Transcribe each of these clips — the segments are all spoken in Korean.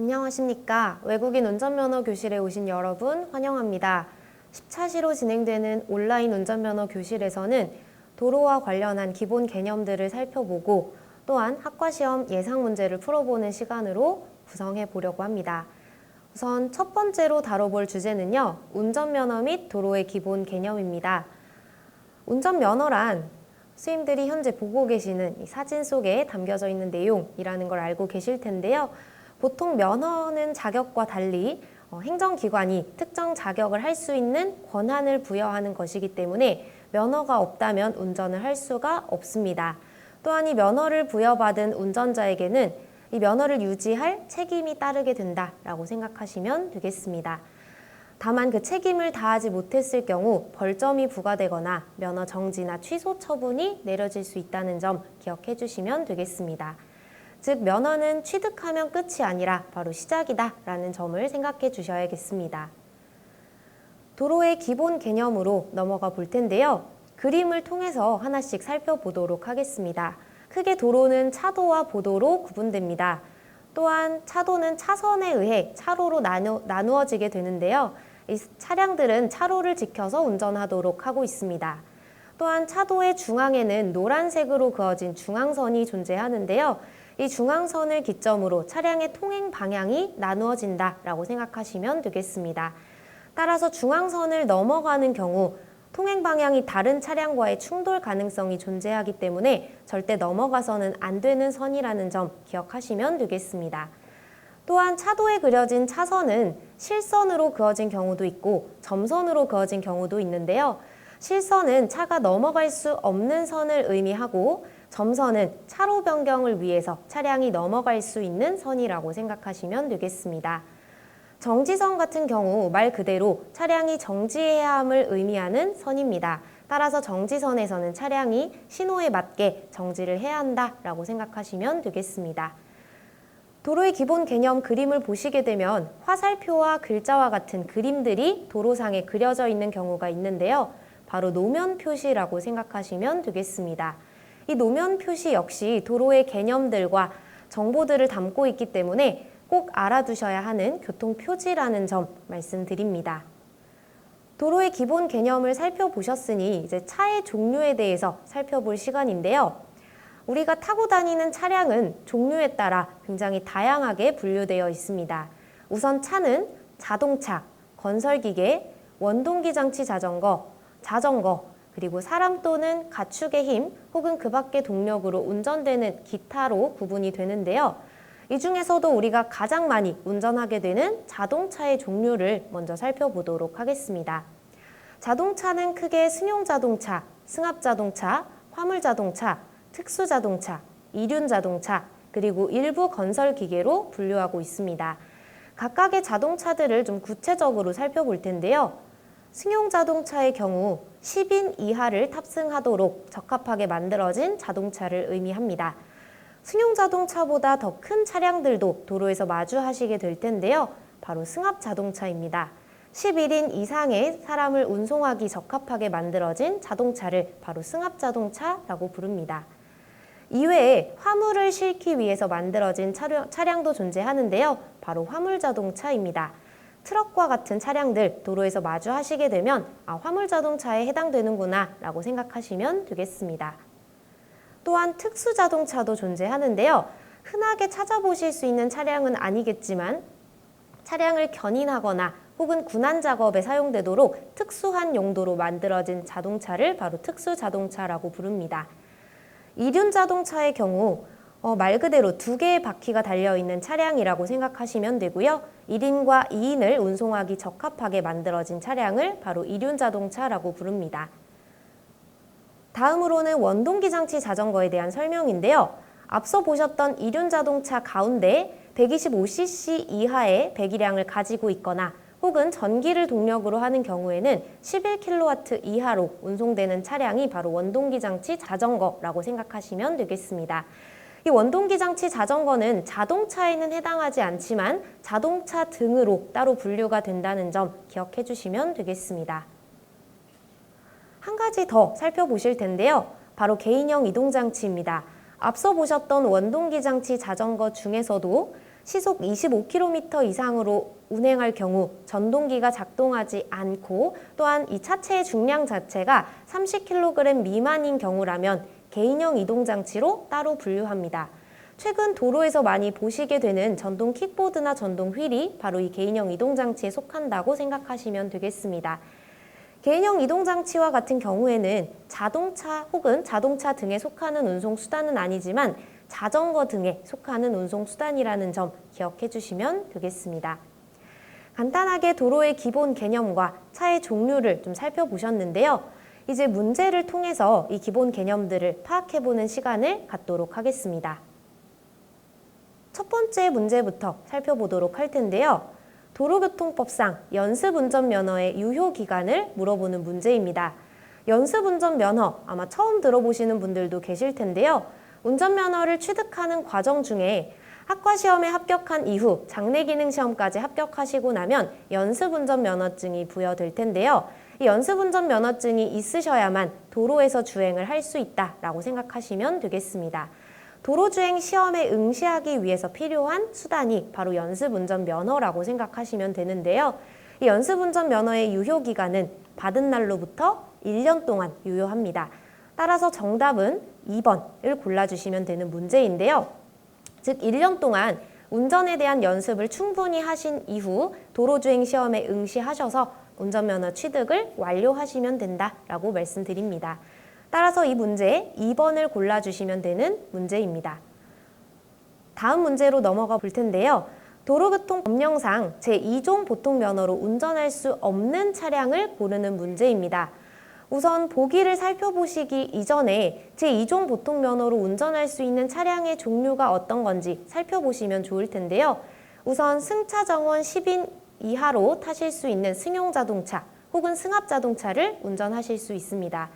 안녕하십니까. 외국인 운전면허 교실에 오신 여러분 환영합니다. 10차시로 진행되는 온라인 운전면허 교실에서는 도로와 관련한 기본 개념들을 살펴보고 또한 학과시험 예상 문제를 풀어보는 시간으로 구성해 보려고 합니다. 우선 첫 번째로 다뤄볼 주제는요. 운전면허 및 도로의 기본 개념입니다. 운전면허란 스님들이 현재 보고 계시는 이 사진 속에 담겨져 있는 내용이라는 걸 알고 계실 텐데요. 보통 면허는 자격과 달리 행정기관이 특정 자격을 할 수 있는 권한을 부여하는 것이기 때문에 면허가 없다면 운전을 할 수가 없습니다. 또한 이 면허를 부여받은 운전자에게는 이 면허를 유지할 책임이 따르게 된다라고 생각하시면 되겠습니다. 다만 그 책임을 다하지 못했을 경우 벌점이 부과되거나 면허 정지나 취소 처분이 내려질 수 있다는 점 기억해 주시면 되겠습니다. 즉 면허는 취득하면 끝이 아니라 바로 시작이다 라는 점을 생각해 주셔야겠습니다. 도로의 기본 개념으로 넘어가 볼 텐데요. 그림을 통해서 하나씩 살펴보도록 하겠습니다. 크게 도로는 차도와 보도로 구분됩니다. 또한 차도는 차선에 의해 차로로 나누어지게 되는데요. 이 차량들은 차로를 지켜서 운전하도록 하고 있습니다. 또한 차도의 중앙에는 노란색으로 그어진 중앙선이 존재하는데요. 이 중앙선을 기점으로 차량의 통행 방향이 나누어진다라고 생각하시면 되겠습니다. 따라서 중앙선을 넘어가는 경우 통행 방향이 다른 차량과의 충돌 가능성이 존재하기 때문에 절대 넘어가서는 안 되는 선이라는 점 기억하시면 되겠습니다. 또한 차도에 그려진 차선은 실선으로 그어진 경우도 있고 점선으로 그어진 경우도 있는데요. 실선은 차가 넘어갈 수 없는 선을 의미하고 점선은 차로 변경을 위해서 차량이 넘어갈 수 있는 선이라고 생각하시면 되겠습니다. 정지선 같은 경우 말 그대로 차량이 정지해야 함을 의미하는 선입니다. 따라서 정지선에서는 차량이 신호에 맞게 정지를 해야 한다라고 생각하시면 되겠습니다. 도로의 기본 개념 그림을 보시게 되면 화살표와 글자와 같은 그림들이 도로상에 그려져 있는 경우가 있는데요. 바로 노면 표시라고 생각하시면 되겠습니다. 이 노면 표시 역시 도로의 개념들과 정보들을 담고 있기 때문에 꼭 알아두셔야 하는 교통표지라는 점 말씀드립니다. 도로의 기본 개념을 살펴보셨으니 이제 차의 종류에 대해서 살펴볼 시간인데요. 우리가 타고 다니는 차량은 종류에 따라 굉장히 다양하게 분류되어 있습니다. 우선 차는 자동차, 건설기계, 원동기 장치 자전거, 그리고 사람 또는 가축의 힘 혹은 그 밖의 동력으로 운전되는 기타로 구분이 되는데요. 이 중에서도 우리가 가장 많이 운전하게 되는 자동차의 종류를 먼저 살펴보도록 하겠습니다. 자동차는 크게 승용자동차, 승합자동차, 화물자동차, 특수자동차, 이륜자동차, 그리고 일부 건설기계로 분류하고 있습니다. 각각의 자동차들을 좀 구체적으로 살펴볼 텐데요. 승용자동차의 경우 10인 이하를 탑승하도록 적합하게 만들어진 자동차를 의미합니다. 승용자동차보다 더 큰 차량들도 도로에서 마주하시게 될 텐데요. 바로 승합자동차입니다. 11인 이상의 사람을 운송하기 적합하게 만들어진 자동차를 바로 승합자동차라고 부릅니다. 이외에 화물을 싣기 위해서 만들어진 차량도 존재하는데요. 바로 화물자동차입니다. 트럭과 같은 차량들 도로에서 마주하시게 되면 화물자동차에 해당되는구나 라고 생각하시면 되겠습니다. 또한 특수자동차도 존재하는데요. 흔하게 찾아보실 수 있는 차량은 아니겠지만 차량을 견인하거나 혹은 군안 작업에 사용되도록 특수한 용도로 만들어진 자동차를 바로 특수자동차라고 부릅니다. 이륜자동차의 경우 말 그대로 두 개의 바퀴가 달려있는 차량이라고 생각하시면 되고요. 1인과 2인을 운송하기 적합하게 만들어진 차량을 바로 이륜자동차라고 부릅니다. 다음으로는 원동기 장치 자전거에 대한 설명인데요. 앞서 보셨던 이륜자동차 가운데 125cc 이하의 배기량을 가지고 있거나 혹은 전기를 동력으로 하는 경우에는 11kW 이하로 운송되는 차량이 바로 원동기 장치 자전거라고 생각하시면 되겠습니다. 이 원동기 장치 자전거는 자동차에는 해당하지 않지만 자동차 등으로 따로 분류가 된다는 점 기억해 주시면 되겠습니다. 한 가지 더 살펴보실 텐데요. 바로 개인형 이동장치입니다. 앞서 보셨던 원동기 장치 자전거 중에서도 시속 25km 이상으로 운행할 경우 전동기가 작동하지 않고 또한 이 차체의 중량 자체가 30kg 미만인 경우라면 개인형 이동장치로 따로 분류합니다. 최근 도로에서 많이 보시게 되는 전동 킥보드나 전동 휠이 바로 이 개인형 이동장치에 속한다고 생각하시면 되겠습니다. 개인형 이동장치와 같은 경우에는 자동차 혹은 자동차 등에 속하는 운송수단은 아니지만 자전거 등에 속하는 운송수단이라는 점 기억해 주시면 되겠습니다. 간단하게 도로의 기본 개념과 차의 종류를 좀 살펴보셨는데요. 이제 문제를 통해서 이 기본 개념들을 파악해보는 시간을 갖도록 하겠습니다. 첫 번째 문제부터 살펴보도록 할 텐데요. 도로교통법상 연습운전면허의 유효기간을 물어보는 문제입니다. 연습운전면허 아마 처음 들어보시는 분들도 계실 텐데요. 운전면허를 취득하는 과정 중에 학과시험에 합격한 이후 장래기능시험까지 합격하시고 나면 연습운전면허증이 부여될 텐데요. 이 연습운전면허증이 있으셔야만 도로에서 주행을 할 수 있다라고 생각하시면 되겠습니다. 도로주행 시험에 응시하기 위해서 필요한 수단이 바로 연습운전면허라고 생각하시면 되는데요. 이 연습운전면허의 유효기간은 받은 날로부터 1년 동안 유효합니다. 따라서 정답은 2번을 골라주시면 되는 문제인데요. 즉 1년 동안 운전에 대한 연습을 충분히 하신 이후 도로주행 시험에 응시하셔서 운전면허 취득을 완료하시면 된다라고 말씀드립니다. 따라서 이 문제 2번을 골라주시면 되는 문제입니다. 다음 문제로 넘어가 볼 텐데요. 도로교통법령상 제2종 보통면허로 운전할 수 없는 차량을 고르는 문제입니다. 우선 보기를 살펴보시기 이전에 제2종 보통면허로 운전할 수 있는 차량의 종류가 어떤 건지 살펴보시면 좋을 텐데요. 우선 승차정원 10인 이하로 타실 수 있는 승용자동차 혹은 승합자동차를 운전하실 수 있습니다.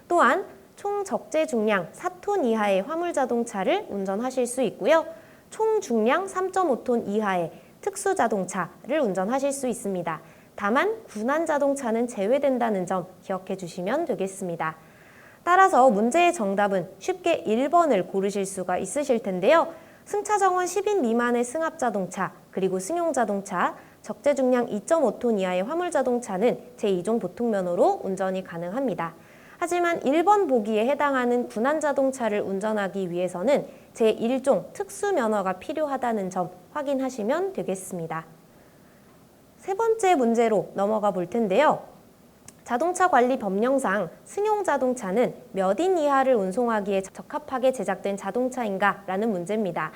또한 총 적재 중량 4톤 이하의 화물자동차를 운전하실 수 있고요. 총 중량 3.5톤 이하의 특수자동차를 운전하실 수 있습니다. 다만 군안자동차는 제외된다는 점 기억해 주시면 되겠습니다. 따라서 문제의 정답은 쉽게 1번을 고르실 수가 있으실 텐데요. 승차정원 10인 미만의 승합자동차, 그리고 승용자동차, 적재 중량 2.5톤 이하의 화물자동차는 제2종 보통면허로 운전이 가능합니다. 하지만 1번 보기에 해당하는 군안자동차를 운전하기 위해서는 제1종 특수면허가 필요하다는 점 확인하시면 되겠습니다. 세 번째 문제로 넘어가 볼 텐데요. 자동차 관리 법령상 승용자동차는 몇 인 이하를 운송하기에 적합하게 제작된 자동차인가? 라는 문제입니다.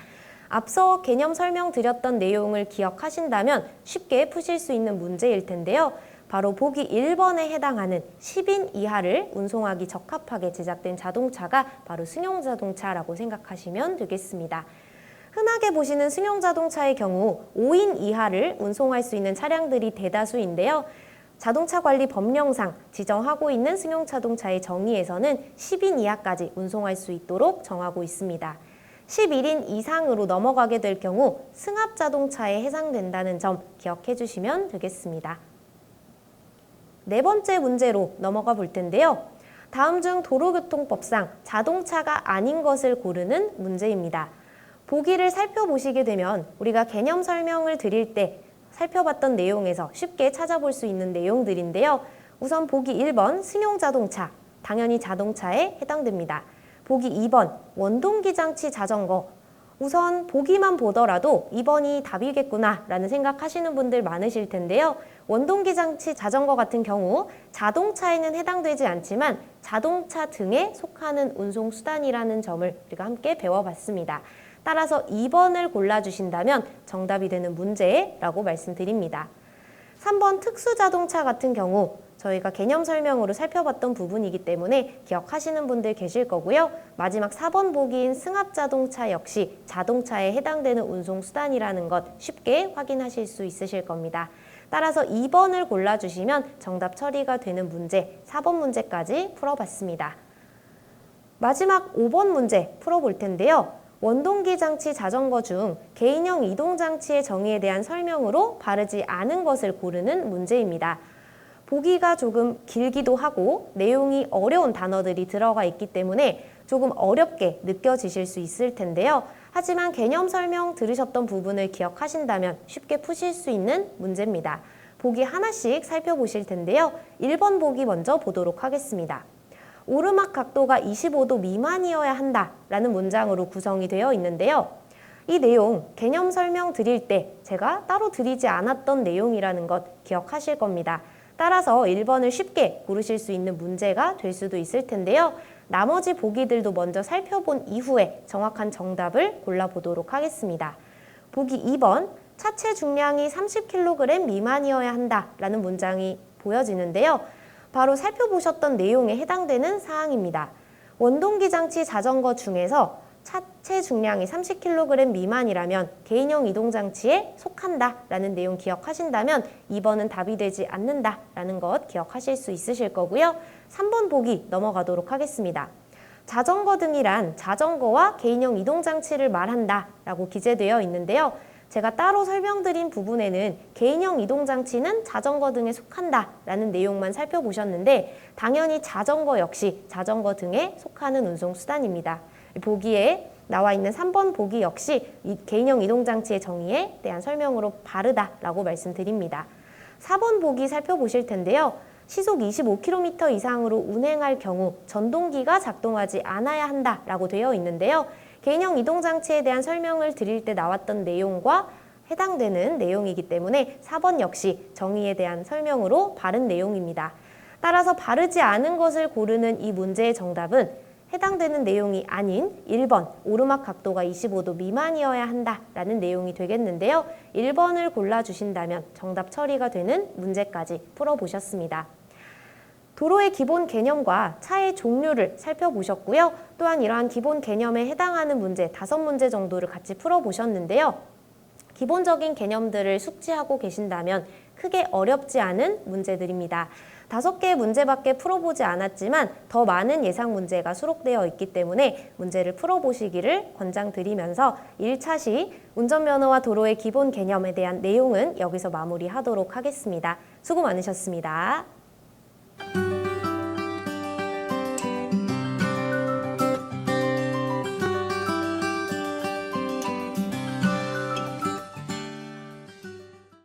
앞서 개념 설명드렸던 내용을 기억하신다면 쉽게 푸실 수 있는 문제일 텐데요. 바로 보기 1번에 해당하는 10인 이하를 운송하기 적합하게 제작된 자동차가 바로 승용자동차라고 생각하시면 되겠습니다. 흔하게 보시는 승용자동차의 경우 5인 이하를 운송할 수 있는 차량들이 대다수인데요. 자동차 관리 법령상 지정하고 있는 승용자동차의 정의에서는 10인 이하까지 운송할 수 있도록 정하고 있습니다. 11인 이상으로 넘어가게 될 경우 승합자동차에 해당된다는 점 기억해 주시면 되겠습니다. 네 번째 문제로 넘어가 볼 텐데요. 다음 중 도로교통법상 자동차가 아닌 것을 고르는 문제입니다. 보기를 살펴보시게 되면 우리가 개념 설명을 드릴 때 살펴봤던 내용에서 쉽게 찾아볼 수 있는 내용들인데요. 우선 보기 1번 승용자동차, 당연히 자동차에 해당됩니다. 보기 2번 원동기장치 자전거, 우선 보기만 보더라도 2번이 답이겠구나 라는 생각하시는 분들 많으실 텐데요. 원동기장치 자전거 같은 경우 자동차에는 해당되지 않지만 자동차 등에 속하는 운송수단이라는 점을 우리가 함께 배워봤습니다. 따라서 2번을 골라주신다면 정답이 되는 문제라고 말씀드립니다. 3번 특수자동차 같은 경우 저희가 개념 설명으로 살펴봤던 부분이기 때문에 기억하시는 분들 계실 거고요. 마지막 4번 보기인 승합자동차 역시 자동차에 해당되는 운송수단이라는 것 쉽게 확인하실 수 있으실 겁니다. 따라서 2번을 골라주시면 정답 처리가 되는 문제, 4번 문제까지 풀어봤습니다. 마지막 5번 문제 풀어볼 텐데요. 원동기 장치 자전거 중 개인형 이동장치의 정의에 대한 설명으로 바르지 않은 것을 고르는 문제입니다. 보기가 조금 길기도 하고 내용이 어려운 단어들이 들어가 있기 때문에 조금 어렵게 느껴지실 수 있을 텐데요. 하지만 개념 설명 들으셨던 부분을 기억하신다면 쉽게 푸실 수 있는 문제입니다. 보기 하나씩 살펴보실 텐데요. 1번 보기 먼저 보도록 하겠습니다. 오르막 각도가 25도 미만이어야 한다라는 문장으로 구성이 되어 있는데요. 이 내용 개념 설명 드릴 때 제가 따로 드리지 않았던 내용이라는 것 기억하실 겁니다. 따라서 1번을 쉽게 고르실 수 있는 문제가 될 수도 있을 텐데요. 나머지 보기들도 먼저 살펴본 이후에 정확한 정답을 골라보도록 하겠습니다. 보기 2번, 차체 중량이 30kg 미만이어야 한다라는 문장이 보여지는데요. 바로 살펴보셨던 내용에 해당되는 사항입니다. 원동기 장치 자전거 중에서 차체 중량이 30kg 미만이라면 개인형 이동장치에 속한다라는 내용 기억하신다면 2번은 답이 되지 않는다라는 것 기억하실 수 있으실 거고요. 3번 보기 넘어가도록 하겠습니다. 자전거 등이란 자전거와 개인형 이동장치를 말한다라고 기재되어 있는데요. 제가 따로 설명드린 부분에는 개인형 이동장치는 자전거 등에 속한다라는 내용만 살펴보셨는데 당연히 자전거 역시 자전거 등에 속하는 운송수단입니다. 보기에 나와 있는 3번 보기 역시 이 개인형 이동장치의 정의에 대한 설명으로 바르다라고 말씀드립니다. 4번 보기 살펴보실 텐데요. 시속 25km 이상으로 운행할 경우 전동기가 작동하지 않아야 한다라고 되어 있는데요. 개인형 이동장치에 대한 설명을 드릴 때 나왔던 내용과 해당되는 내용이기 때문에 4번 역시 정의에 대한 설명으로 바른 내용입니다. 따라서 바르지 않은 것을 고르는 이 문제의 정답은 해당되는 내용이 아닌 1번 오르막 각도가 25도 미만이어야 한다라는 내용이 되겠는데요. 1번을 골라주신다면 정답 처리가 되는 문제까지 풀어보셨습니다. 도로의 기본 개념과 차의 종류를 살펴보셨고요. 또한 이러한 기본 개념에 해당하는 문제 5문제 정도를 같이 풀어보셨는데요. 기본적인 개념들을 숙지하고 계신다면 크게 어렵지 않은 문제들입니다. 5개의 문제밖에 풀어보지 않았지만 더 많은 예상 문제가 수록되어 있기 때문에 문제를 풀어보시기를 권장드리면서 1차 시 운전면허와 도로의 기본 개념에 대한 내용은 여기서 마무리하도록 하겠습니다. 수고 많으셨습니다.